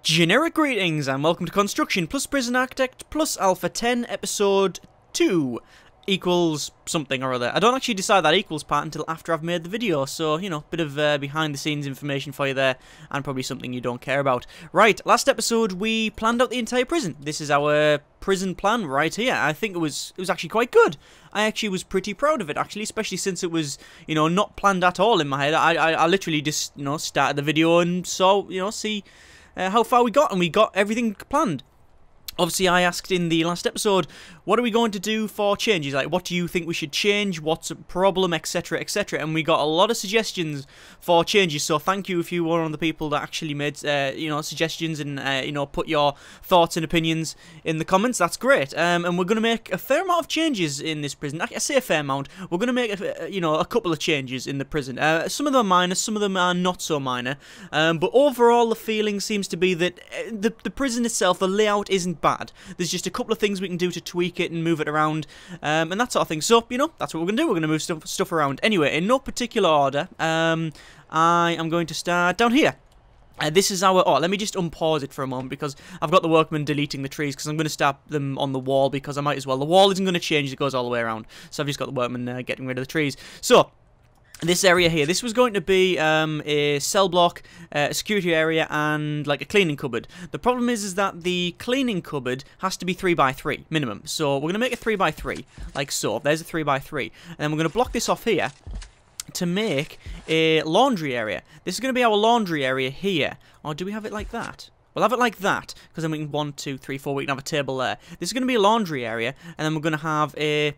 Generic greetings and welcome to Construction plus Prison-Arcitect plus Alpha 10 episode 2 equals something or other. I don't actually decide that equals part until after I've made the video, so, you know, bit of behind the scenes information for you there, and probably something you don't care about. Right, last episode we planned out the entire prison. This is our prison plan right here. I think it was actually quite good. I actually was pretty proud of it, actually, especially since it was, you know, not planned at all in my head. I literally just, you know, started the video and saw, you know, see how far we got, and we got everything planned. Obviously, I asked in the last episode, what are we going to do for changes? Like, what do you think we should change? What's a problem, etc., etc.? And we got a lot of suggestions for changes. So thank you if you were one of the people that actually made, you know, suggestions and you know, put your thoughts and opinions in the comments. That's great. And we're going to make a fair amount of changes in this prison. I say a fair amount. We're going to make, you know, a couple of changes in the prison. Some of them are minor, some of them are not so minor. But overall, the feeling seems to be that the prison itself, the layout isn't bad. There's just a couple of things we can do to tweak it and move it around, and that sort of thing. So, you know, that's what we're going to do. We're going to move stuff around. Anyway, in no particular order, I am going to start down here. This is our... Oh, let me just unpause it for a moment because I've got the workmen deleting the trees because I'm going to start them on the wall because I might as well. The wall isn't going to change. It goes all the way around. So I've just got the workmen getting rid of the trees. So... this area here, this was going to be a cell block, a security area, and like a cleaning cupboard. The problem is that the cleaning cupboard has to be 3x3 minimum. So we're going to make a 3x3, like so. There's a 3x3, and then we're going to block this off here to make a laundry area. This is going to be our laundry area here. Or do we have it like that? We'll have it like that, because then we can 1, 2, 3, 4. We can have a table there. This is going to be a laundry area, and then we're going to have a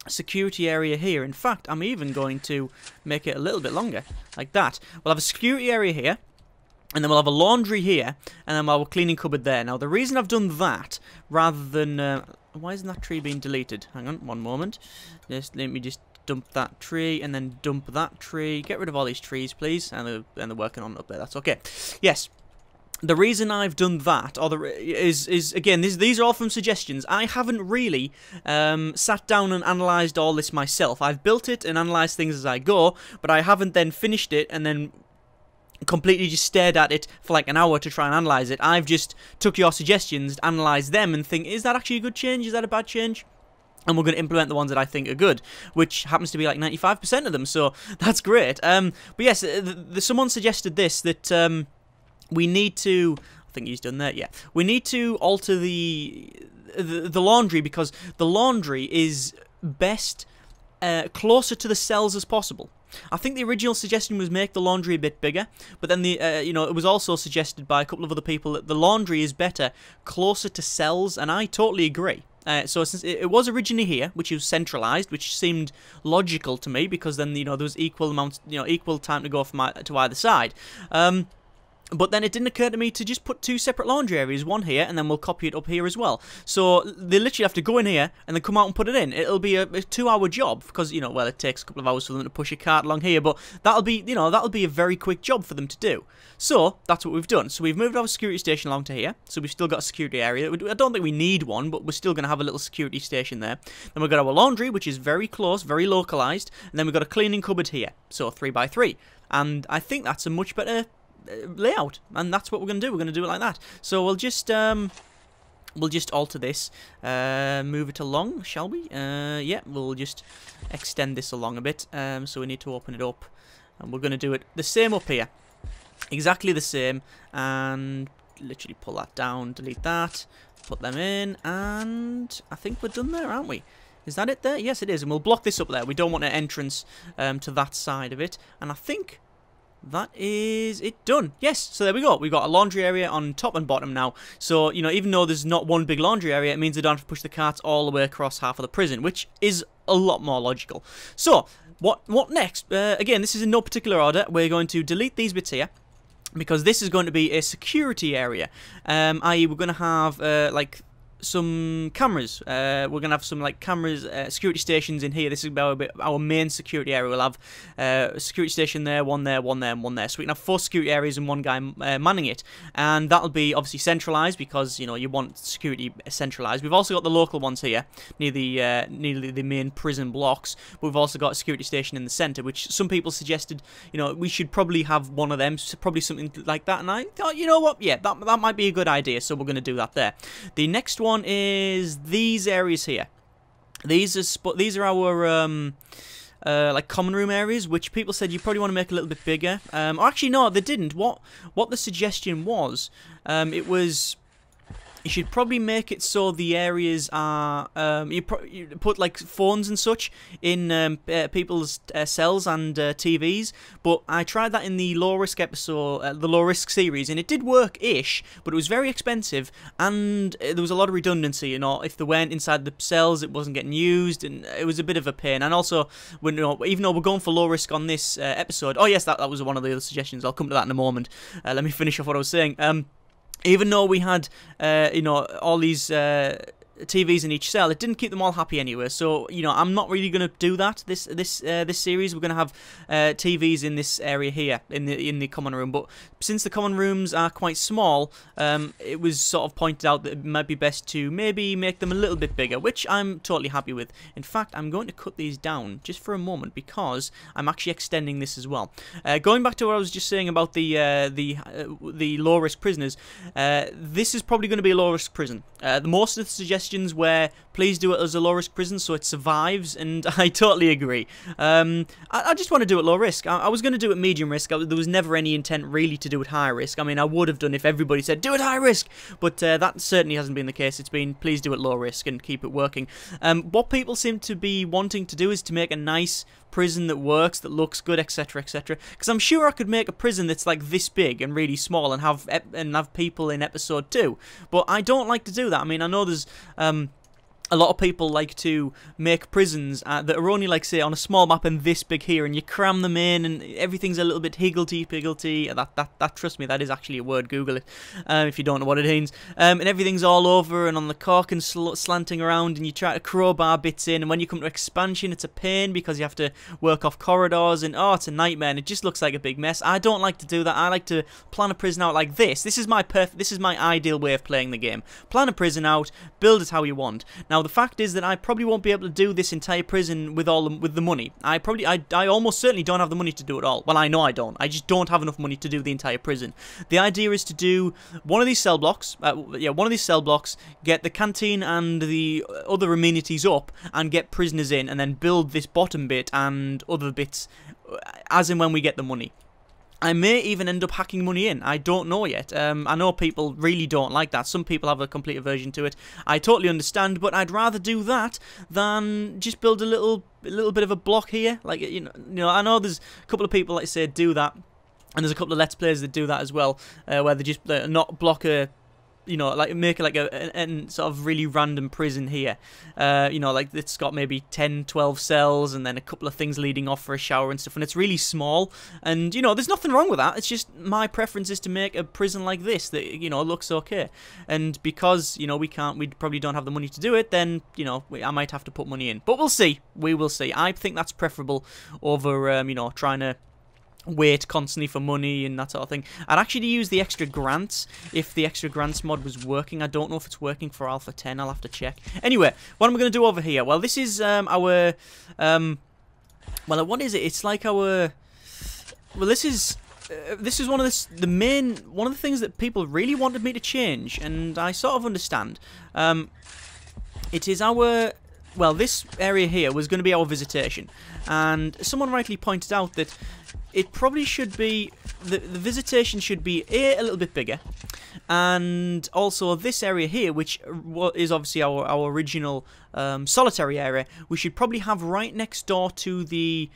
security area here. In fact, I'm even going to make it a little bit longer, like that. We'll have a security area here, and then we'll have a laundry here, and then we'll have a cleaning cupboard there. Now, the reason I've done that, rather than... why isn't that tree being deleted? Hang on, one moment. Let me just dump that tree, and then dump that tree. Get rid of all these trees, please. And they're working on it up there. That's okay. Yes. The reason I've done that, is again, these are all from suggestions. I haven't really sat down and analysed all this myself. I've built it and analysed things as I go, but I haven't then finished it and then completely just stared at it for like an hour to try and analyse it. I've just took your suggestions, analysed them, and think, is that actually a good change? Is that a bad change? And we're going to implement the ones that I think are good, which happens to be like 95% of them, so that's great. But yes, someone suggested this, that... we need to... I think he's done that, yeah. We need to alter the laundry because the laundry is best closer to the cells as possible. I think the original suggestion was make the laundry a bit bigger, but then you know, it was also suggested by a couple of other people that the laundry is better closer to cells, and I totally agree. So since it was originally here, which was centralized, which seemed logical to me because then, you know, there was equal amounts, you know, equal time to go from to either side. But then it didn't occur to me to just put two separate laundry areas, one here, and then we'll copy it up here as well. So they literally have to go in here and then come out and put it in. It'll be a 2-hour job because, you know, well, it takes a couple of hours for them to push a cart along here, but that'll be, you know, that'll be a very quick job for them to do. So that's what we've done. So we've moved our security station along to here. So we've still got a security area. I don't think we need one, but we're still going to have a little security station there. Then we've got our laundry, which is very close, very localized, and then we've got a cleaning cupboard here. So 3x3. And I think that's a much better layout, and that's what we're going to do. We're going to do it like that. So we'll just alter this, move it along, shall we? Yeah, we'll just extend this along a bit. So we need to open it up, and we're going to do it the same up here, exactly the same, and literally pull that down, delete that, put them in, and I think we're done there, aren't we? Is that it there? Yes, it is, and we'll block this up there. We don't want an entrance to that side of it, and I think that is it done. Yes, so there we go. We've got a laundry area on top and bottom now. So, you know, even though there's not one big laundry area, it means they don't have to push the carts all the way across half of the prison, which is a lot more logical. So, what next? Again, this is in no particular order. We're going to delete these bits here, because this is going to be a security area. I.e., we're going to have, like, some cameras. We're gonna have some like cameras, security stations in here. This is our main security area. We'll have a security station there, one there, one there, and one there. So we can have 4 security areas and 1 guy manning it, and that'll be obviously centralized because you want security centralized. We've also got the local ones here near the main prison blocks. But we've also got a security station in the center, which some people suggested we should probably have one of them, probably something like that. And I thought, you know what, yeah, that might be a good idea. So we're gonna do that there. The next one is these areas here. These are our like common room areas, which people said you probably want to make a little bit bigger. Or actually, no, they didn't. What the suggestion was, it was you should probably make it so the areas are you put like phones and such in people's cells and TVs. But I tried that in the low risk episode, the low risk series, and it did work-ish, but it was very expensive and there was a lot of redundancy. If they went inside the cells, it wasn't getting used, and it was a bit of a pain. And also, even though we're going for low risk on this episode, oh yes, that was one of the other suggestions. I'll come to that in a moment. Let me finish off what I was saying. Even though we had, all these TVs in each cell, it didn't keep them all happy anyway. So I'm not really going to do that this series. We're going to have TVs in this area here in the common room. But since the common rooms are quite small, it was sort of pointed out that it might be best to maybe make them a little bit bigger, which I'm totally happy with. In fact, I'm going to cut these down just for a moment because I'm actually extending this as well. Going back to what I was just saying about the low risk prisoners, this is probably going to be a low risk prison. Most of the suggestions where please do it as a low risk prison so it survives, and I totally agree. I just want to do it low risk. I was going to do it medium risk. There was never any intent really to do it high risk. I mean, I would have done if everybody said do it high risk, but that certainly hasn't been the case. It's been please do it low risk and keep it working. What people seem to be wanting to do is to make a nice prison that works, that looks good, etc, etc. Because I'm sure I could make a prison that's like this big and really small and have people in episode 2, but I don't like to do that. I mean, I know there's a lot of people like to make prisons that are only, like, say, on a small map and this big here, and you cram them in, and everything's a little bit higgledy-piggledy. That trust me, that is actually a word. Google it if you don't know what it means. And everything's all over and on the cork and slanting around, and you try to crowbar bits in, and when you come to expansion, it's a pain because you have to work off corridors, and oh, it's a nightmare, and it just looks like a big mess. I don't like to do that. I like to plan a prison out like this. This is my ideal way of playing the game. Plan a prison out, build it how you want. Now, the fact is that I probably won't be able to do this entire prison with the money. I almost certainly don't have the money to do it all. Well, I know I don't. I just don't have enough money to do the entire prison. The idea is to do one of these cell blocks. Get the canteen and the other amenities up, and get prisoners in, and then build this bottom bit and other bits as and when we get the money. I may even end up hacking money in. I don't know yet. I know people really don't like that. Some people have a complete aversion to it. I totally understand, but I'd rather do that than just build a little bit of a block here. Like, I know there's a couple of people that say do that, and there's a couple of Let's Players that do that as well, where they just not block a, like make like a sort of really random prison here. Like it's got maybe 10, 12 cells and then a couple of things leading off for a shower and stuff, and it's really small. And, there's nothing wrong with that. It's just my preference is to make a prison like this that, looks okay. And because, we probably don't have the money to do it, then, I might have to put money in. But we'll see. We will see. I think that's preferable over, trying to wait constantly for money and that sort of thing. I'd actually use the extra grants if the extra grants mod was working. I don't know if it's working for Alpha 10. I'll have to check. Anyway, what am I going to do over here? Well, this is our well, what is it? It's like our, well, this is one of the things that people really wanted me to change, and I sort of understand. It is our, well, this area here was going to be our visitation, and someone rightly pointed out that it probably should be, the visitation should be a little bit bigger, and also this area here, which is obviously our original solitary area, we should probably have right next door to the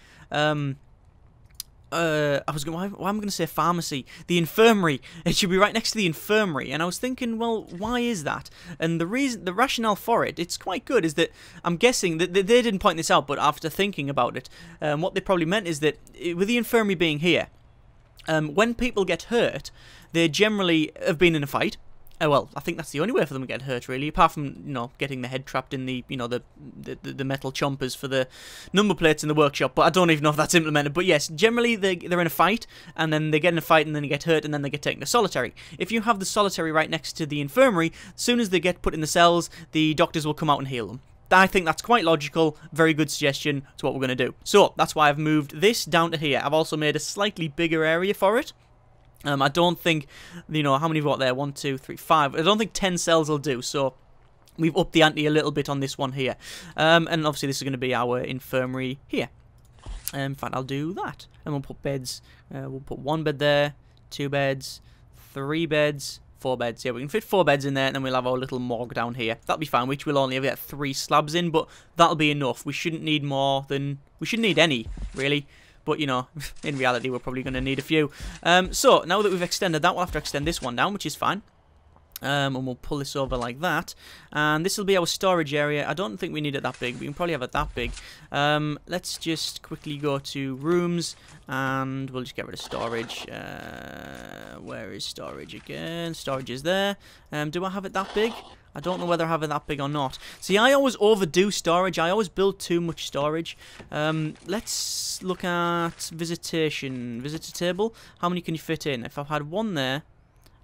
why am I going to say pharmacy? The infirmary. It should be right next to the infirmary. And I was thinking, well, why is that? And the rationale for it, it's quite good, is that I'm guessing that they didn't point this out, but after thinking about it, what they probably meant is that with the infirmary being here, when people get hurt, they generally have been in a fight. Well, I think that's the only way for them to get hurt, really, apart from, you know, getting the head trapped in the, you know, the metal chompers for the number plates in the workshop, but I don't even know if that's implemented. But yes, generally they're in a fight, and then they get in a fight, and then they get hurt, and then they get taken to solitary. If you have the solitary right next to the infirmary, as soon as they get put in the cells, the doctors will come out and heal them. I think that's quite logical, very good suggestion to what we're going to do. So, that's why I've moved this down to here. I've also made a slightly bigger area for it. I don't think, you know, how many we've got there? 1, 2, 3, 5. I don't think 10 cells will do, so we've upped the ante a little bit on this one here. And obviously this is going to be our infirmary here. In fact, I'll do that. And we'll put beds. We'll put 1 bed there, 2 beds, 3 beds, 4 beds. Yeah, we can fit 4 beds in there, and then we'll have our little morgue down here. That'll be fine, which we'll only get 3 slabs in, but that'll be enough. We shouldn't need more than... We shouldn't need any, really. But, you know, in reality, we're probably going to need a few. So, now that we've extended that, we'll have to extend this one down, which is fine. And we'll pull this over like that. And this will be our storage area. I don't think we need it that big. We can probably have it that big. Let's just quickly go to rooms. And we'll just get rid of storage. Where is storage again? Storage is there. Do I have it that big? I don't know whether I have it that big or not. See, I always overdo storage. I always build too much storage. Let's look at visitation. Visitor table. How many can you fit in? If I've had 1 there,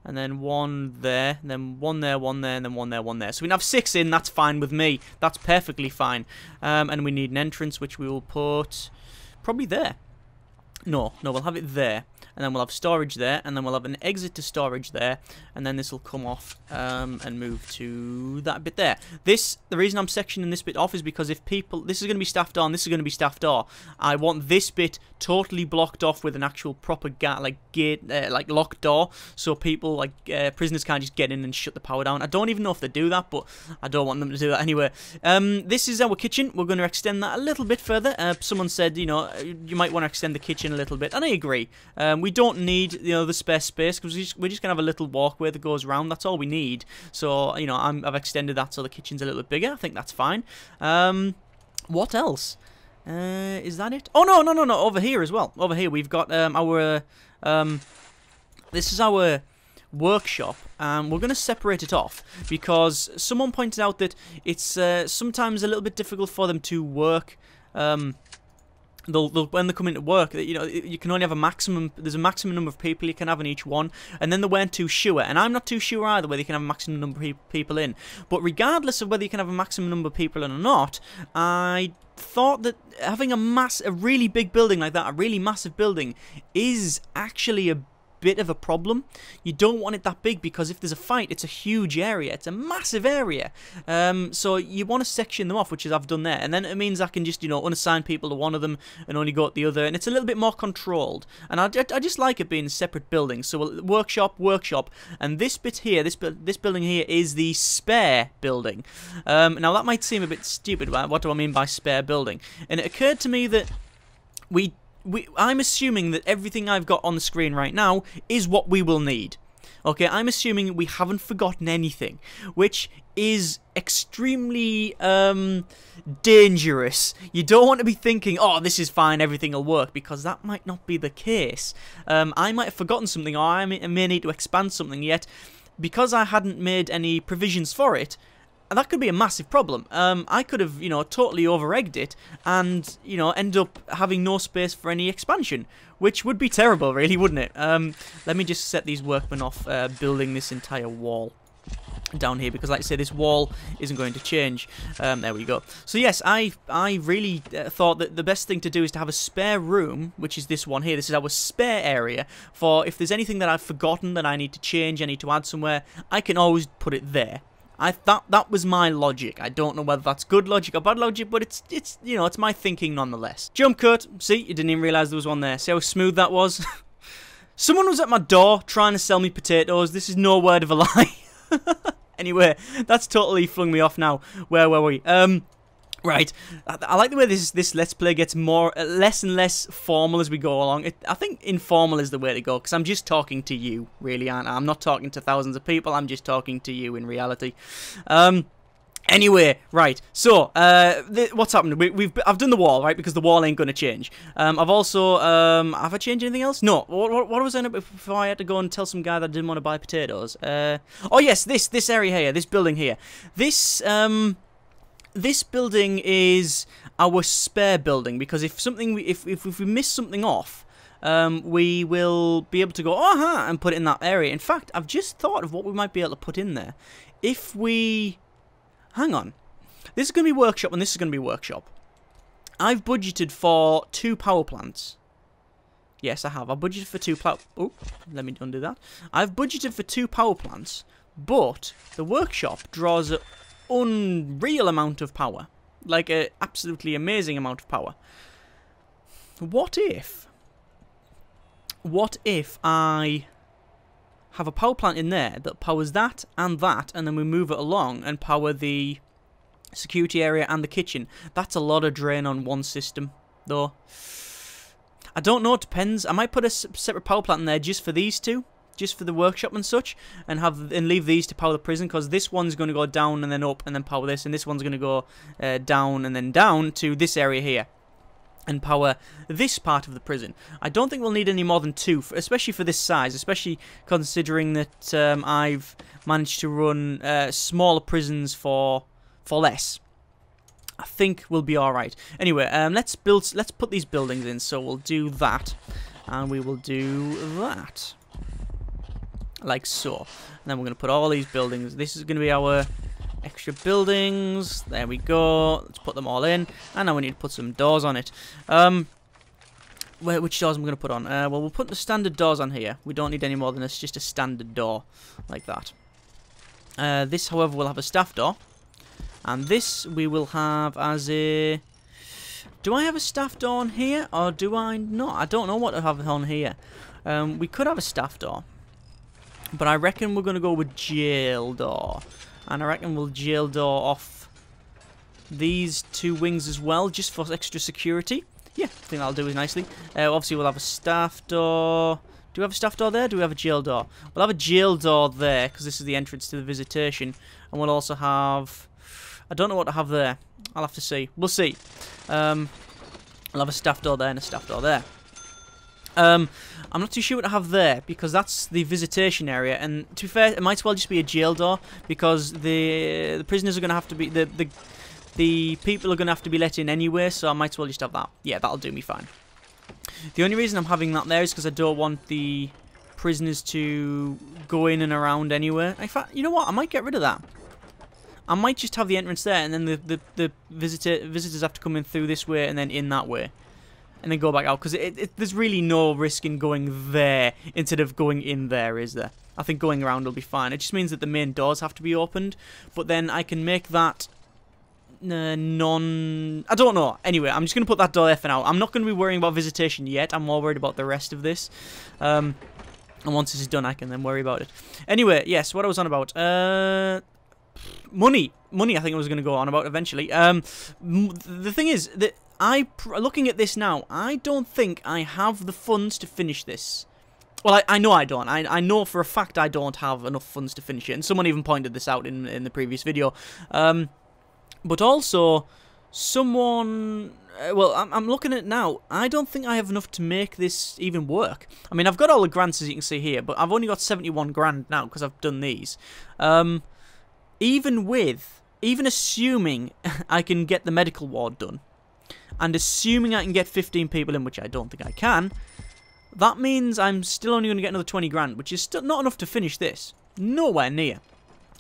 and then 1 there, and then 1 there, 1 there, and then 1 there, 1 there. So we can have 6 in. That's fine with me. That's perfectly fine. And we need an entrance, which we will put probably there. No, we'll have it there. And then we'll have storage there, and then we'll have an exit to storage there, and then this will come off and move to that bit there. The reason I'm sectioning this bit off is because if people, this is going to be staffed on, this is going to be staffed off. I want this bit totally blocked off with an actual proper gate, like locked door, so people, like prisoners, can't just get in and shut the power down. I don't even know if they do that, but I don't want them to do that anyway. This is our kitchen. We're going to extend that a little bit further. Someone said, you know, you might want to extend the kitchen a little bit, and I agree. We don't need, you know, the spare space, because we're just gonna have a little walkway that goes around. That's all we need. So, you know, I've extended that so the kitchen's a little bit bigger. I think that's fine. What else? Is that it? Oh no! Over here as well. Over here we've got our this is our workshop, and we're going to separate it off because someone pointed out that it's sometimes a little bit difficult for them to work. When they come into work, you know, you can only have a maximum. There's a maximum number of people you can have in each one, and then they weren't too sure. And I'm not too sure either whether you can have a maximum number of people in. But regardless of whether you can have a maximum number of people in or not, I thought that having a really big building like that, a really massive building, is actually a bit of a problem. You don't want it that big because if there's a fight, it's a huge area. It's a massive area. So you want to section them off, which is I've done there. And then it means I can just, you know, unassign people to one of them and only go to the other. And it's a little bit more controlled. And I just like it being separate buildings. So workshop. And this bit here, this building here is the spare building. Now that might seem a bit stupid. What do I mean by spare building? And it occurred to me that I'm assuming that everything I've got on the screen right now is what we will need. Okay, I'm assuming we haven't forgotten anything, which is extremely dangerous. You don't want to be thinking, oh, this is fine, everything will work, because that might not be the case. I might have forgotten something, or I may need to expand something, yet because I hadn't made any provisions for it, that could be a massive problem. I could have, you know, totally over-egged it and, you know, end up having no space for any expansion, which would be terrible, really, wouldn't it? Let me just set these workmen off building this entire wall down here, because like I say, this wall isn't going to change. There we go. So yes, I really thought that the best thing to do is to have a spare room, which is this one here. This is our spare area for if there's anything that I've forgotten that I need to change, I need to add somewhere, I can always put it there. That was my logic. I don't know whether that's good logic or bad logic, but it's you know, it's my thinking nonetheless. Jump cut. See, you didn't even realise there was one there. See how smooth that was? Someone was at my door trying to sell me potatoes. This is no word of a lie. Anyway, that's totally flung me off now. Where were we? Right, I like the way this Let's Play gets less and less formal as we go along. I think informal is the way to go, because I'm just talking to you, really, aren't I? I'm not talking to thousands of people, I'm just talking to you in reality. Anyway, right, so, what's happened? I've done the wall, right, because the wall ain't going to change. I've also, have I changed anything else? No, what was I before I had to go and tell some guy that I didn't want to buy potatoes? Oh yes, this area here, this building here. This building is our spare building, because if we miss something off, we will be able to go, and put it in that area. In fact, I've just thought of what we might be able to put in there. If we... Hang on. This is going to be workshop, and this is going to be workshop. I've budgeted for 2 power plants. Yes, I have. I budgeted for 2 power... Oh, let me undo that. I've budgeted for 2 power plants, but the workshop draws an unreal amount of power. Like, an absolutely amazing amount of power. What if I have a power plant in there that powers that, and then we move it along and power the security area and the kitchen? That's a lot of drain on one system, though. I don't know, it depends. I might put a separate power plant in there just for these two, just for the workshop and such, and leave these to power the prison, because this one's going to go down and then up and then power this, and this one's going to go down and then down to this area here and power this part of the prison. I don't think we'll need any more than 2, especially for this size, especially considering that I've managed to run smaller prisons for less. I think we'll be alright. Anyway, let's put these buildings in, so we'll do that, and we will do that. Like so. And then we're going to put all these buildings. This is going to be our extra buildings. There we go. Let's put them all in. And now we need to put some doors on it. Which doors am I going to put on? Well, we'll put the standard doors on here. We don't need any more than this. Just a standard door. Like that. This, however, will have a staff door. And this we will have as a... Do I have a staff door on here? Or do I not? I don't know what I have on here. We could have a staff door. But I reckon we're going to go with jail door. And I reckon we'll jail door off these 2 wings as well, just for extra security. Yeah, I think that'll do it nicely. Obviously, we'll have a staff door. Do we have a staff door there? Do we have a jail door? We'll have a jail door there, because this is the entrance to the visitation. And we'll also have... I don't know what to have there. I'll have to see. We'll see. I'll have a staff door there and a staff door there. I'm not too sure what to have there, because that's the visitation area, and to be fair, it might as well just be a jail door, because the prisoners are going to have to be, the people are going to have to be let in anyway, so I might as well just have that. Yeah, that'll do me fine. The only reason I'm having that there is because I don't want the prisoners to go in and around anywhere. In fact, you know what, I might get rid of that. I might just have the entrance there, and then the visitors have to come in through this way and then in that way. And then go back out, because there's really no risk in going there instead of going in there, is there? I think going around will be fine. It just means that the main doors have to be opened, but then I can make that I don't know. Anyway, I'm just going to put that door there for now. I'm not going to be worrying about visitation yet. I'm more worried about the rest of this. And once this is done, I can then worry about it. Anyway, yes, what I was on about. Money, I think I was going to go on about eventually. The thing is that looking at this now, I don't think I have the funds to finish this. Well, I know I don't. I know for a fact I don't have enough funds to finish it, and someone even pointed this out in the previous video. But also, someone... well, I'm looking at it now. I don't think I have enough to make this even work. I mean, I've got all the grants, as you can see here, but I've only got 71 grand now because I've done these. Even assuming I can get the medical ward done, and assuming I can get 15 people in, which I don't think I can, that means I'm still only going to get another 20 grand, which is still not enough to finish this. Nowhere near.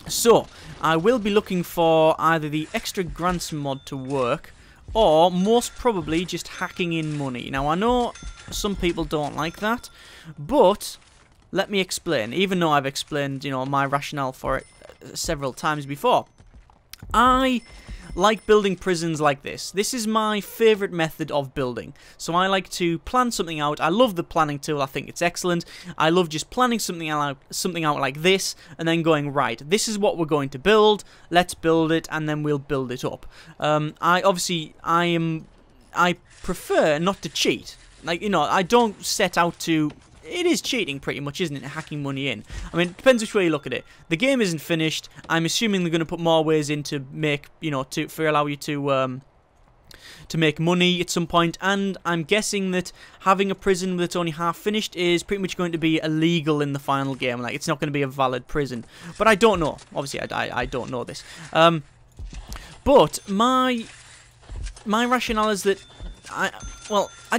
So, I will be looking for either the extra grants mod to work, or most probably just hacking in money. Now, I know some people don't like that, but let me explain. Even though I've explained, you know, my rationale for it several times before. I like building prisons like this. This is my favourite method of building. So I like to plan something out. I love the planning tool. I think it's excellent. I love just planning something out like this and then going, right, this is what we're going to build. Let's build it, and then we'll build it up. I prefer not to cheat. Like, you know, I don't set out to it is cheating pretty much, isn't it? Hacking money in. I mean, it depends which way you look at it. The game isn't finished. I'm assuming they're going to put more ways in to make, you know, to allow you to make money at some point, and I'm guessing that having a prison that's only half finished is pretty much going to be illegal in the final game. Like, it's not going to be a valid prison. But I don't know. Obviously, I don't know this. But my rationale is that I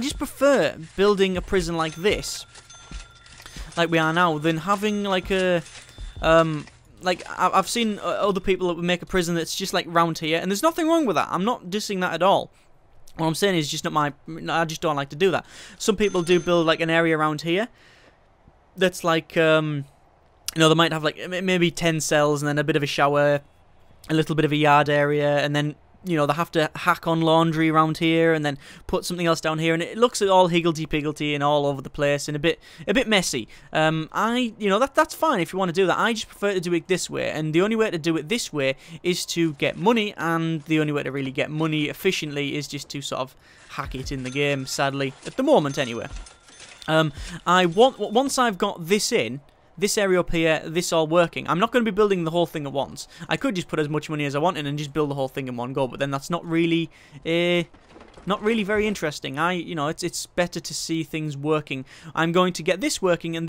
just prefer building a prison like this, like we are now, than having like a like I've seen other people that would make a prison that's just like round here, and there's nothing wrong with that. I'm not dissing that at all. What I'm saying is just not my... I just don't like to do that. Some people do build like an area around here that's like, you know, they might have like maybe 10 cells and then a bit of a shower, a little bit of a yard area, and then, you know, they have to hack on laundry around here and then put something else down here, and it looks all higgledy-piggledy and all over the place and a bit messy. You know, that's fine if you want to do that. I just prefer to do it this way, and the only way to do it this way is to get money, and the only way to really get money efficiently is just to sort of hack it in the game, sadly, at the moment anyway. Once I've got this in, this area up here, this all working, I'm not going to be building the whole thing at once. I could just put as much money as I want in and just build the whole thing in one go, but then that's not really very interesting. You know, it's better to see things working. I'm going to get this working, and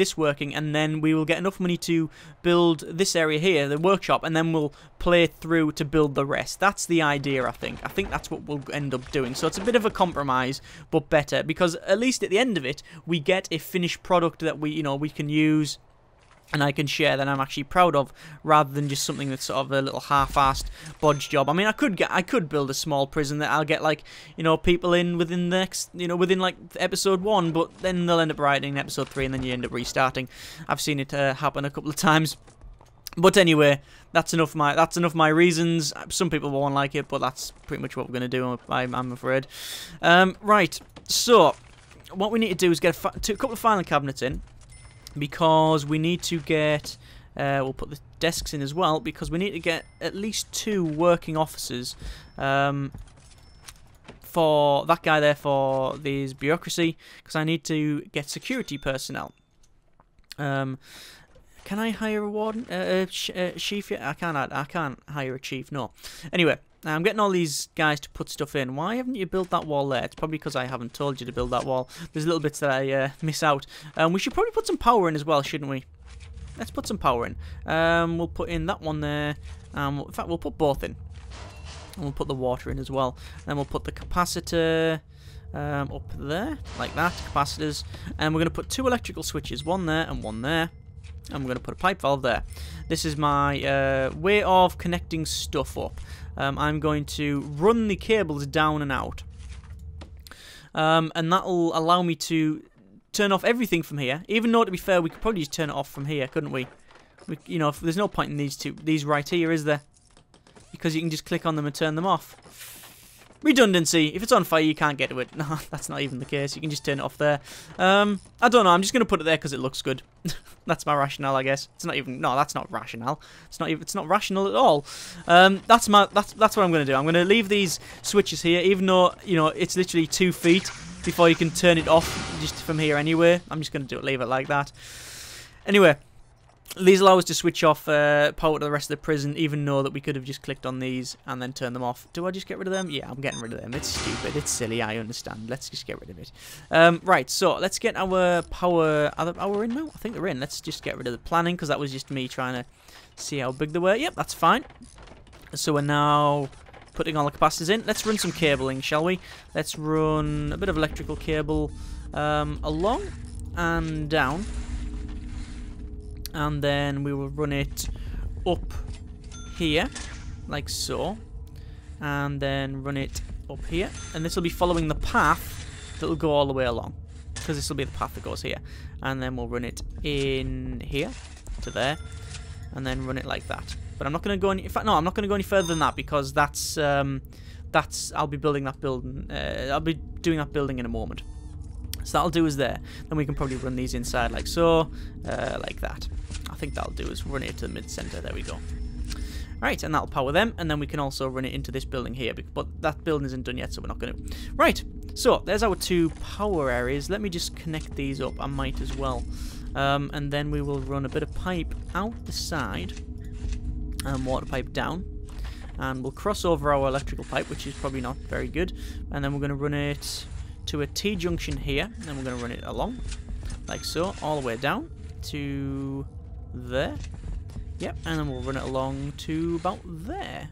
then we will get enough money to build this area here, the workshop, and then we'll play through to build the rest. That's the idea, I think. I think that's what we'll end up doing. So it's a bit of a compromise, but better, because at least at the end of it, we get a finished product that we can use and I can share, that I'm actually proud of, rather than just something that's sort of a little half-assed bodge job. I mean, I could build a small prison that I'll get, like, you know, people in within the next, you know, within like episode 1, but then they'll end up writing episode 3, and then you end up restarting. I've seen it happen a couple of times. But anyway, that's enough my reasons. Some people won't like it, but that's pretty much what we're gonna do, I'm afraid. Right. So what we need to do is get a couple of filing cabinets in, because we need to get, we'll put the desks in as well, because we need to get at least 2 working officers for that guy there for this bureaucracy, because I need to get security personnel. Can I hire a warden? Chief? I can't hire a chief, no. Anyway, I'm getting all these guys to put stuff in. Why haven't you built that wall there? It's probably because I haven't told you to build that wall. There's little bits that I miss out. We should probably put some power in as well, shouldn't we? Let's put some power in. We'll put in that one there. In fact, we'll put both in. And we'll put the water in as well. Then we'll put the capacitor up there, like that, capacitors. And we're going to put 2 electrical switches, one there and one there. And we're going to put a pipe valve there. This is my way of connecting stuff up. I'm going to run the cables down and out. And that'll allow me to turn off everything from here. Even though, to be fair, we could probably just turn it off from here, couldn't we? You know, there's no point in these right here, is there? Because you can just click on them and turn them off. Redundancy. If it's on fire, you can't get to it. No, that's not even the case. You can just turn it off there. I don't know. I'm just going to put it there because it looks good. That's my rationale, I guess. It's not even... No, that's not rational. It's not rational at all. That's what I'm going to do. I'm going to leave these switches here, even though, you know, it's literally 2 feet before you can turn it off just from here anyway. I'm just going to leave it like that. Anyway, these allow us to switch off power to the rest of the prison, even though that we could have just clicked on these and then turned them off. Do I just get rid of them? Yeah, I'm getting rid of them. It's stupid. It's silly. I understand. Let's just get rid of it. Right, so let's get our power... Are we in now? I think they're in. Let's just get rid of the planning, because that was just me trying to see how big they were. Yep, that's fine. So we're now putting all the capacitors in. Let's run some cabling, shall we? Let's run a bit of electrical cable along and down. And then we will run it up here, like so, and then run it up here, and this will be following the path that will go all the way along, because this will be the path that goes here, and then we'll run it in here to there, and then run it like that. But I'm not going to go any... In fact, no, I'm not going to go any further than that, because that's I'll be building that building. I'll be doing that building in a moment. So that'll do us there. Then we can probably run these inside like so, like that. I think that'll do us. Run it to the mid-center. There we go. Right, and that'll power them, and then we can also run it into this building here, but that building isn't done yet, so we're not going to. Right, so there's our 2 power areas. Let me just connect these up. I might as well. And then we will run a bit of pipe out the side, and water pipe down, and we'll cross over our electrical pipe, which is probably not very good, and then we're going to run it to a T-junction here, and we're going to run it along, like so, all the way down to there. Yep, and then we'll run it along to about there,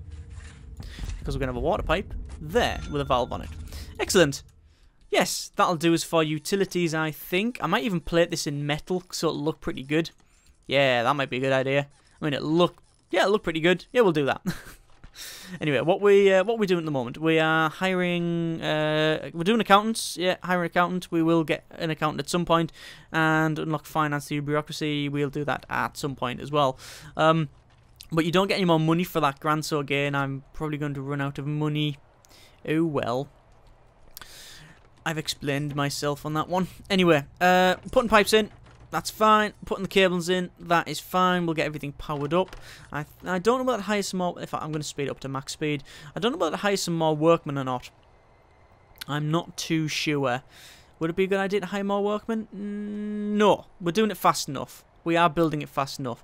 because we're going to have a water pipe there with a valve on it. Excellent. Yes, that'll do us for utilities, I think. I might even plate this in metal so it'll look pretty good. Yeah, that might be a good idea. I mean, it'll look pretty good. Yeah, we'll do that. Anyway, what we're doing at the moment, we are hiring. We're doing accountants. Yeah, hiring an accountant. We will get an accountant at some point, and unlock finance through bureaucracy. We'll do that at some point as well. But you don't get any more money for that grant, so again, I'm probably going to run out of money. Oh well. I've explained myself on that one. Anyway, putting pipes in. That's fine. Putting the cables in, that is fine. We'll get everything powered up. I don't know whether to hire some more. If I'm going to speed up to max speed, I don't know whether to hire some more workmen or not. I'm not too sure. Would it be a good idea to hire more workmen? No, we're doing it fast enough. We are building it fast enough.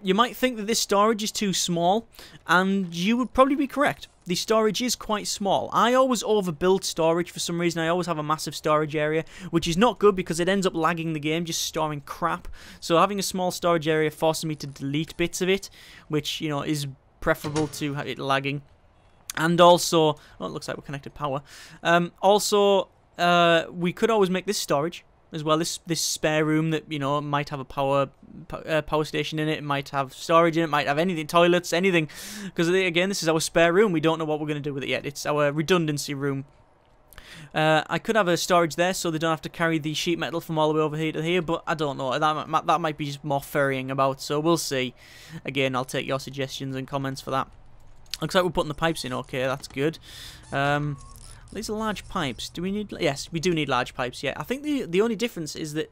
You might think that this storage is too small, and you would probably be correct. The storage is quite small. I always overbuild storage for some reason. I always have a massive storage area, which is not good because it ends up lagging the game, just storing crap. So having a small storage area forces me to delete bits of it, which, you know, is preferable to it lagging. And also, oh, it looks like we're connected power. We could always make this storage as well. This spare room that, you know, might have a power station in it. It might have storage in it. Might have anything, toilets, anything. Because again, this is our spare room. We don't know what we're going to do with it yet. It's our redundancy room. I could have a storage there, so they don't have to carry the sheet metal from all the way over here to here. But I don't know. That might be just more ferrying about. So we'll see. Again, I'll take your suggestions and comments for that. Looks like we're putting the pipes in. Okay, that's good. These are large pipes. Do we need... Yes, we do need large pipes, yeah. I think the only difference is that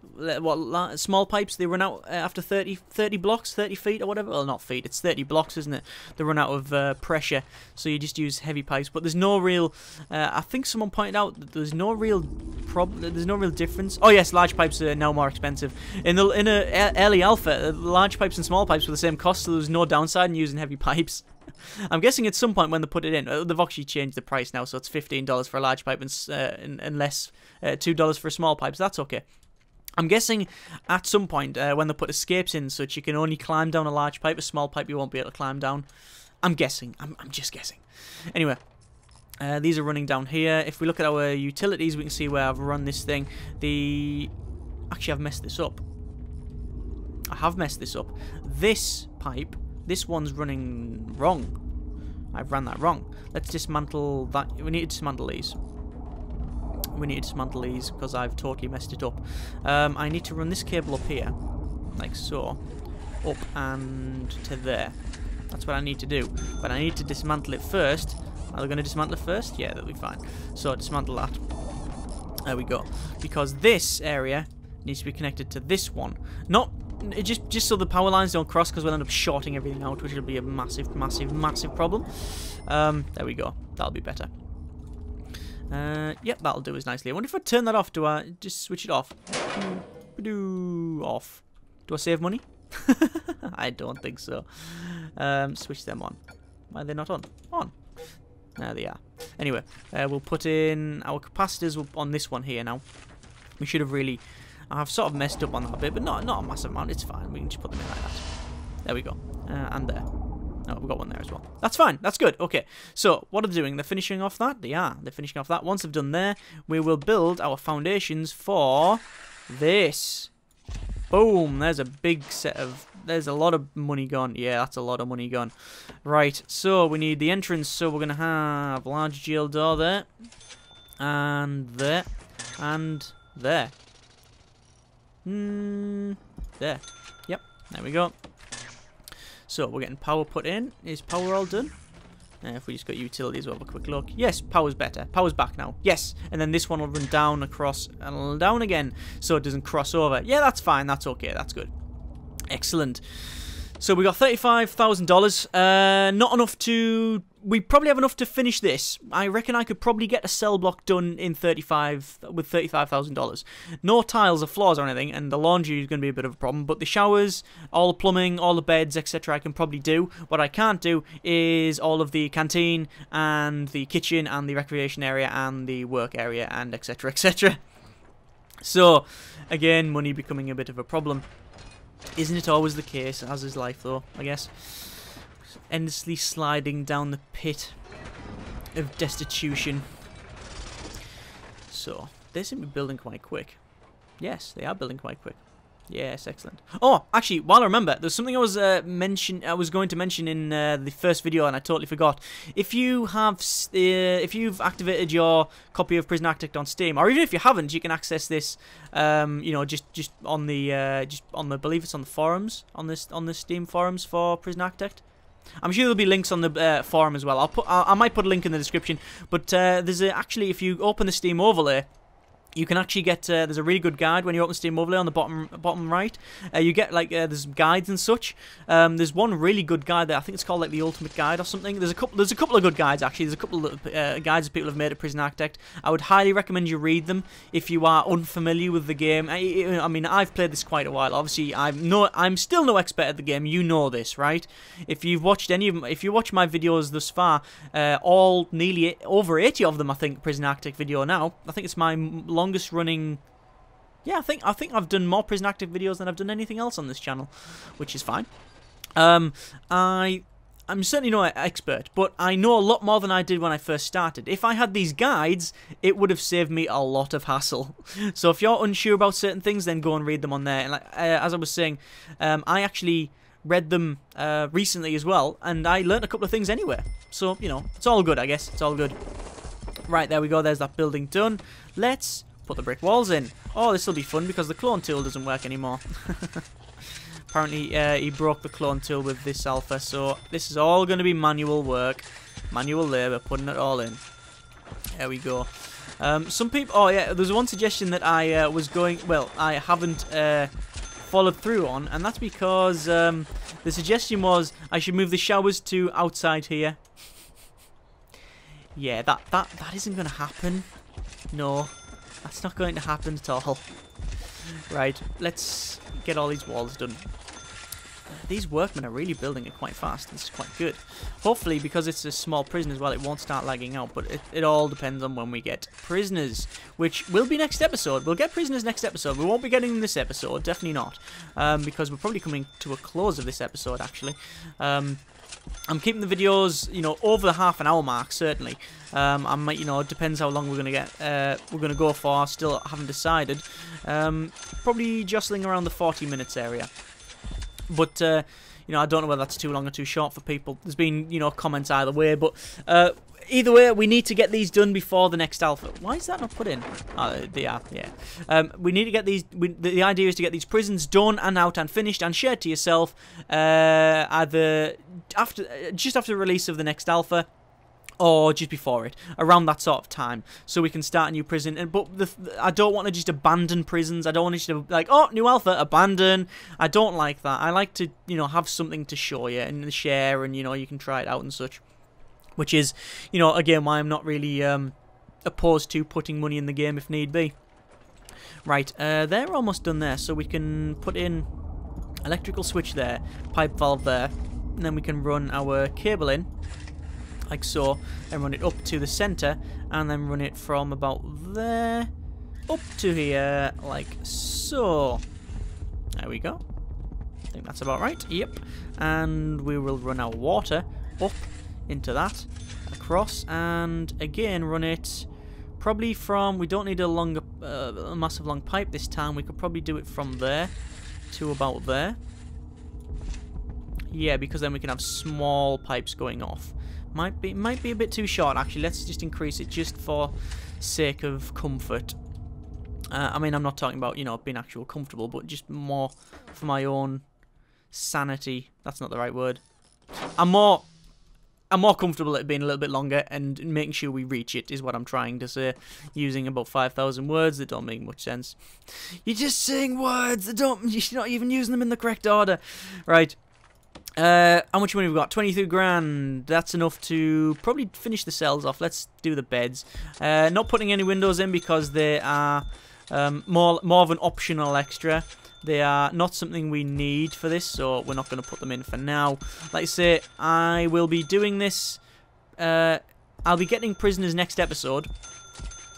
small pipes, they run out after 30 blocks, 30 feet or whatever. Well, not feet, it's 30 blocks, isn't it? They run out of pressure, so you just use heavy pipes. But there's no real... I think someone pointed out that there's no real problem. There's no real difference. Oh, yes, large pipes are now more expensive. In a early alpha, large pipes and small pipes were the same cost, so there was no downside in using heavy pipes. I'm guessing at some point when they put it in, they've actually changed the price now, so it's $15 for a large pipe and less $2 for a small pipe, so that's okay. I'm guessing at some point when they put escapes in, so that you can only climb down a large pipe, a small pipe you won't be able to climb down. I'm guessing. I'm just guessing. Anyway, these are running down here. If we look at our utilities, we can see where I've run this thing. Actually, I've messed this up. I have messed this up. This pipe... This one's running wrong. I've ran that wrong. Let's dismantle that. We need to dismantle these. We need to dismantle these because I've totally messed it up. I need to run this cable up here, like so, up and to there. That's what I need to do. But I need to dismantle it first. Are they going to dismantle it first? Yeah, that'll be fine. So dismantle that. There we go. Because this area needs to be connected to this one. Not... Just so the power lines don't cross, because we'll end up shorting everything out, which will be a massive problem. There we go. That'll be better. Yep, that'll do us nicely. I wonder if I turn that off. Do I just switch it off? Off. Do I save money? I don't think so. Switch them on. Why are they not on? On. There they are. Anyway, we'll put in our capacitors on this one here now. We should have really... I've sort of messed up on that bit, but not a massive amount. It's fine. We can just put them in like that. There we go. And there. Oh, we've got one there as well. That's fine. That's good. Okay. So, what are they doing? They're finishing off that? They are. They're finishing off that. Once they've done there, we will build our foundations for this. Boom. There's a big set of... There's a lot of money gone. Yeah, that's a lot of money gone. Right. So, we need the entrance. So, we're going to have a large jail door there. And there. And there. There. Yep. There we go. So we're getting power put in. Is power all done? If we just got utilities, we'll have a quick look. Yes, power's better. Power's back now. Yes. And then this one will run down, across, and down again, so it doesn't cross over. Yeah, that's fine. That's okay. That's good. Excellent. So we got $35,000. Not enough to... We probably have enough to finish this. I reckon I could probably get a cell block done in with $35,000. No tiles or floors or anything, and the laundry is going to be a bit of a problem. But the showers, all the plumbing, all the beds, etc., I can probably do. What I can't do is all of the canteen and the kitchen and the recreation area and the work area and etc., etc. So, again, money becoming a bit of a problem. Isn't it always the case, as is life though, I guess? Endlessly sliding down the pit of destitution. So, they seem to be building quite quick. Yes, they are building quite quick. Yes, excellent. Oh, actually, while I remember, there's something I was going to mention in the first video, and I totally forgot. If you've activated your copy of Prison-Arcitect on Steam, or even if you haven't, you can access this. You know, just on the I believe it's on the forums, on the Steam forums for Prison-Arcitect. I'm sure there'll be links on the forum as well. I might put a link in the description. But there's actually, if you open the Steam overlay, you can actually get, there's a really good guide when you open Steam Overlay on the bottom right. You get, like, there's guides and such. There's one really good guide there. I think it's called, like, the Ultimate Guide or something. There's a couple of good guides, actually. There's a couple of guides that people have made at Prison-Arcitect. I would highly recommend you read them if you are unfamiliar with the game. I mean, I've played this quite a while. Obviously, I'm still no expert at the game. You know this, right? If you've watched if you watch my videos thus far, all nearly over 80 of them, I think, Prison-Arcitect video now. I think it's my longest running. Yeah, I think I've done more Prison-Arcitect videos than I've done anything else on this channel, which is fine. I'm certainly no expert, but I know a lot more than I did when I first started. If I had these guides, it would have saved me a lot of hassle. So if you're unsure about certain things, then go and read them on there. And like, as I was saying, I actually read them recently as well, and I learnt a couple of things anyway. So, you know, it's all good, I guess. It's all good. Right, there we go. There's that building done. Let's put the brick walls in. Oh, this will be fun because the clone tool doesn't work anymore. Apparently, he broke the clone tool with this alpha, so this is all going to be manual work. Manual labour, putting it all in. There we go. Some people... Oh, yeah, there's one suggestion that I was going... Well, I haven't followed through on, and that's because the suggestion was I should move the showers to outside here. Yeah, that isn't going to happen. No, that's not going to happen at all. Right, let's get all these walls done. These workmen are really building it quite fast. This is quite good. Hopefully, because it's a small prison as well, it won't start lagging out. But it all depends on when we get prisoners, which will be next episode. We'll get prisoners next episode. We won't be getting them this episode, definitely not, because we're probably coming to a close of this episode, actually. I'm keeping the videos, you know, over the half-an-hour mark, certainly. I might, you know, it depends how long we're gonna get. We're gonna go for. Still haven't decided. Probably jostling around the 40 minutes area. But you know, I don't know whether that's too long or too short for people. There's been, you know, comments either way. But either way, we need to get these done before the next alpha. Why is that not put in? Oh, they are, yeah. We need to get these... The idea is to get these prisons done and out and finished and shared to yourself either just after the release of the next alpha or just before it, around that sort of time, so we can start a new prison. But I don't want to just abandon prisons. I don't want to just like, oh, new alpha, abandon. I don't like that. I like to, you know, have something to show you and share, and, you know, you can try it out and such. Which is, you know, again, why I'm not really opposed to putting money in the game if need be. Right, they're almost done there, so we can put in electrical switch there, pipe valve there, and then we can run our cable in, like so, and run it up to the centre, and then run it from about there up to here, like so. There we go. I think that's about right. Yep. And we will run our water up into that, across, and again run it probably from, we don't need a longer, a massive long pipe this time. We could probably do it from there to about there. Yeah, because then we can have small pipes going off. Might be a bit too short, actually. Let's just increase it just for sake of comfort. I mean, I'm not talking about, you know, being actual comfortable, but just more for my own sanity. That's not the right word. I'm more comfortable at being a little bit longer and making sure we reach it, is what I'm trying to say. Using about 5,000 words that don't make much sense. You're just saying words that don't, you're not even using them in the correct order. Right. How much money we've got? 23 grand. That's enough to probably finish the cells off. Let's do the beds. Not putting any windows in because they are more of an optional extra. They are not something we need for this, so we're not going to put them in for now. Like I say, I will be doing this. I'll be getting prisoners next episode.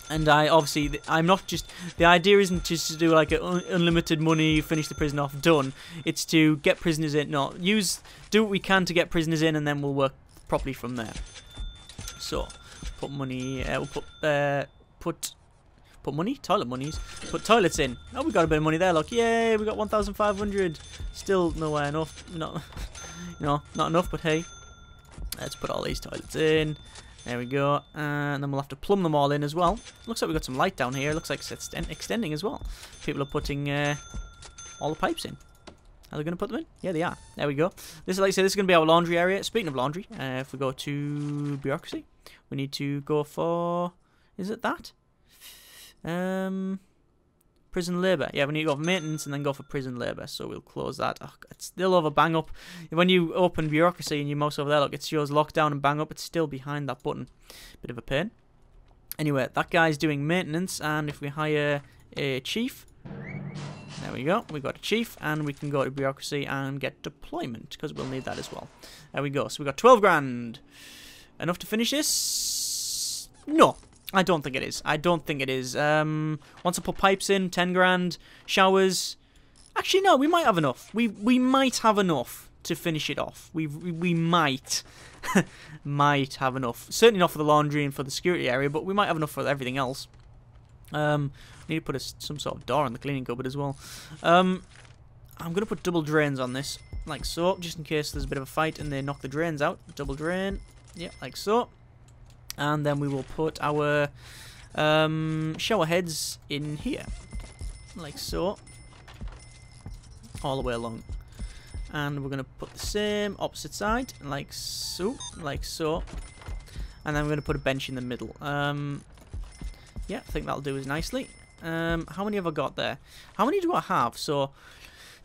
And I'm not just... The idea isn't just to do like unlimited money, finish the prison off, done. It's to get prisoners in. No, do what we can to get prisoners in, and then we'll work properly from there. So, put money... we'll put money? Toilet monies. Put toilets in. Oh, we got a bit of money there, look. Yay, we got 1,500. Still nowhere enough. No, not enough, but hey. Let's put all these toilets in. There we go. And then we'll have to plumb them all in as well. Looks like we've got some light down here. Looks like it's extending as well. People are putting all the pipes in. Are they going to put them in? Yeah, they are. There we go. This is, like I said, this is going to be our laundry area. Speaking of laundry, if we go to bureaucracy, we need to go for... Is it that? Prison labour. Yeah, we need to go for maintenance and then go for prison labour. So we'll close that. Oh, it's still over bang up. When you open bureaucracy and you mouse over there, look, it shows lockdown and bang up. It's still behind that button. Bit of a pain. Anyway, that guy's doing maintenance, and if we hire a chief, there we go. We've got a chief, and we can go to bureaucracy and get deployment because we'll need that as well. There we go. So we got 12 grand. Enough to finish this? No. I don't think it is. I don't think it is. Once I put pipes in, 10 grand. Showers. Actually, no, we might have enough. We might have enough to finish it off. We might. Might have enough. Certainly not for the laundry and for the security area, but we might have enough for everything else. Need to put some sort of door on the cleaning cupboard as well. I'm going to put double drains on this, like so, just in case there's a bit of a fight and they knock the drains out. Double drain. Yeah, like so. And then we will put our shower heads in here, like so, all the way along. And we're going to put the same opposite side, like so, and then we're going to put a bench in the middle. Yeah, I think that'll do as nicely. How many have I got there? How many do I have? So,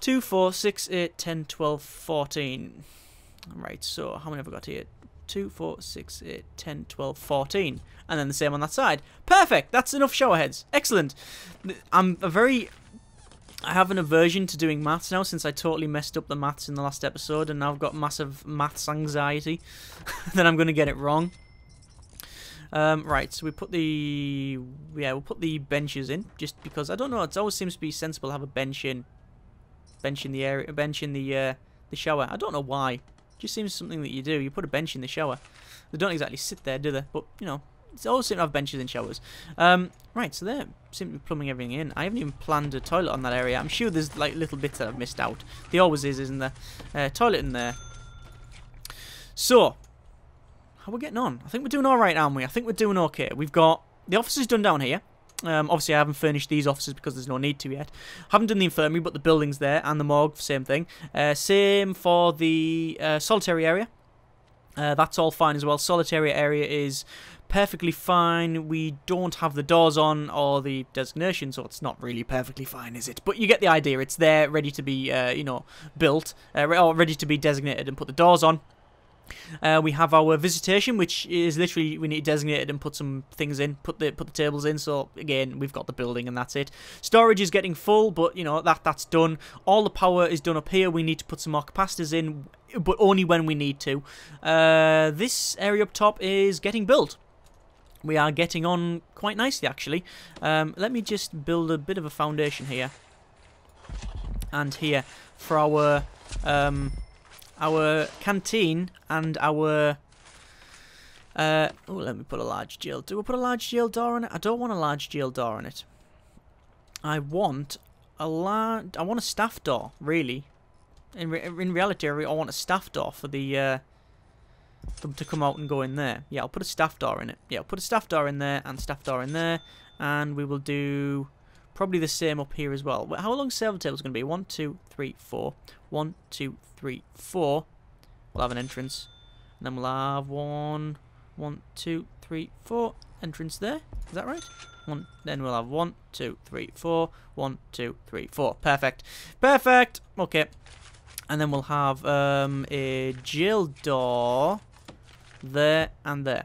2, 4, 6, 8, 10, 12, 14. Right, so how many have I got here? 2, 4, 6, 8, 10, 12, 14. And then the same on that side. Perfect! That's enough shower heads. Excellent. I have an aversion to doing maths now since I totally messed up the maths in the last episode, and now I've got massive maths anxiety that I'm going to get it wrong. Right, so we'll put the benches in just because I don't know. It always seems to be sensible to have a bench in the shower. I don't know why. Just seems something that you do. You put a bench in the shower. They don't exactly sit there, do they? But, you know, it's always seem to have benches in showers. Right, so they're simply plumbing everything in. I haven't even planned a toilet on that area. I'm sure there's, like, little bits that I've missed out. There always is, isn't there? Toilet in there. So, how are we getting on? I think we're doing alright, aren't we? I think we're doing okay. We've got the offices done down here. Obviously, I haven't furnished these offices because there's no need to yet. Haven't done the infirmary, but the building's there, and the morgue, same thing. Same for the solitary area. That's all fine as well. Solitary area is perfectly fine. We don't have the doors on or the designation, so it's not really perfectly fine, is it? But you get the idea. It's there, ready to be, you know, built, or ready to be designated and put the doors on. We have our visitation, which is literally we need to designate it and put some things in, put the tables in. So again, we've got the building and that's it. Storage is getting full, but you know that's done. All the power is done up here. We need to put some more capacitors in, but only when we need to. This area up top is getting built. We are getting on quite nicely, actually. Let me just build a bit of a foundation here and here for our canteen and our... oh, let me put a large jail... Do we put a large jail door on it? I don't want a large jail door on it. I want a staff door, really. In reality, I want a staff door for the... them to come out and go in there. Yeah, I'll put a staff door in it. Yeah, I'll put a staff door in there and staff door in there. And we will do... probably the same up here as well. How long server tables going to be? 1, 2, 3, 4. 1, 2, 3, 4. We'll have an entrance. And then we'll have 1, 2, 3, 4. Entrance there. Is that right? Then we'll have 1, 2, 3, 4. 1, 2, 3, 4. Perfect. Perfect. Okay. And then we'll have a jail door there and there.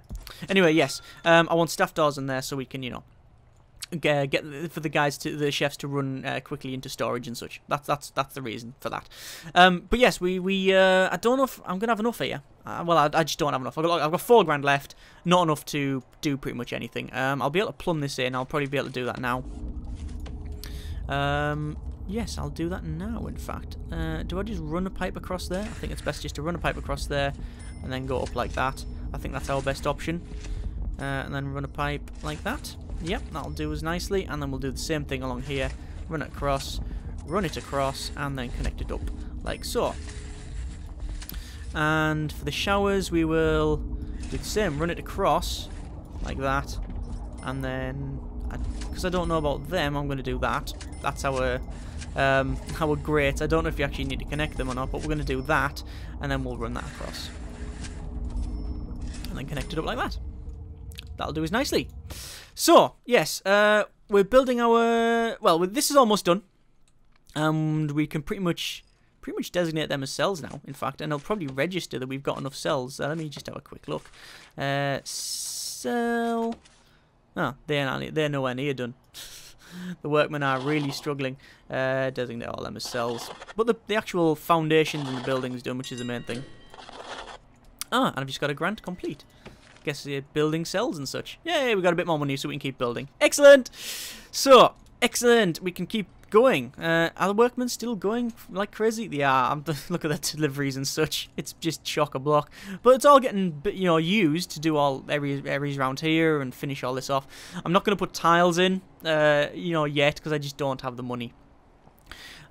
Anyway, yes, I want staff doors in there so we can, you know, get for the chefs to run quickly into storage and such. That's the reason for that. But yes, I don't know if I'm gonna have enough here. Well, I just don't have enough. I've got $4 grand left, not enough to do pretty much anything. I'll be able to plumb this in. I'll probably be able to do that now. Yes, I'll do that now, in fact. Do I just run a pipe across there? I think it's best just to run a pipe across there and then go up like that. I think that's our best option. And then run a pipe like that. Yep, that'll do us nicely. And then we'll do the same thing along here. Run it across, and then connect it up like so. And for the showers, we will do the same. Run it across like that. And then, because I don't know about them, I'm going to do that. That's our grate. I don't know if you actually need to connect them or not, but we're going to do that, and then we'll run that across. And then connect it up like that. That'll do us nicely. So, yes, we're building our... Well, this is almost done. And we can pretty much designate them as cells now, in fact, and it'll probably register that we've got enough cells. Let me just have a quick look. Cell... Oh, they're nowhere near done. The workmen are really struggling. Designate all them as cells. But the actual foundations in the building is done, which is the main thing. Ah, and I've just got a grant complete. Guess building cells and such. Yay, we got a bit more money so we can keep building. Excellent! So, excellent. We can keep going. Are the workmen still going like crazy? They are. Look at the deliveries and such. It's just chock-a-block. But it's all getting, you know, used to do all areas around here and finish all this off. I'm not going to put tiles in, you know, yet because I just don't have the money.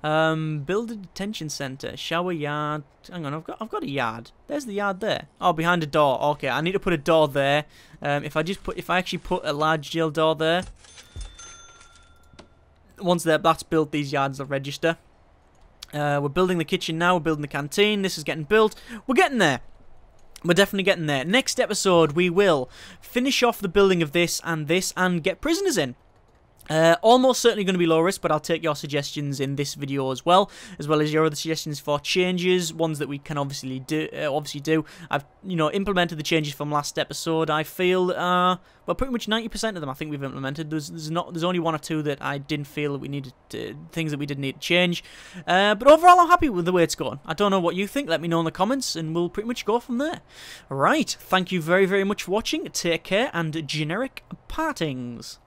Build a detention center, shower yard. Hang on, I've got a yard. There's the yard there. Oh, behind a door. Okay, I need to put a door there. If I actually put a large jail door there. Once that's built, these yards will register. We're building the kitchen now. We're building the canteen. This is getting built. We're getting there. We're definitely getting there. Next episode, we will finish off the building of this and get prisoners in. Almost certainly going to be low risk, but I'll take your suggestions in this video as well as your other suggestions for changes, ones that we can obviously do. I've, you know, implemented the changes from last episode. I feel, well, pretty much 90% of them I think we've implemented. There's only one or two that I didn't feel that we needed things that we didn't need to change. But overall, I'm happy with the way it's going. I don't know what you think. Let me know in the comments, and we'll pretty much go from there. Right. Thank you very, very much for watching. Take care, and generic partings.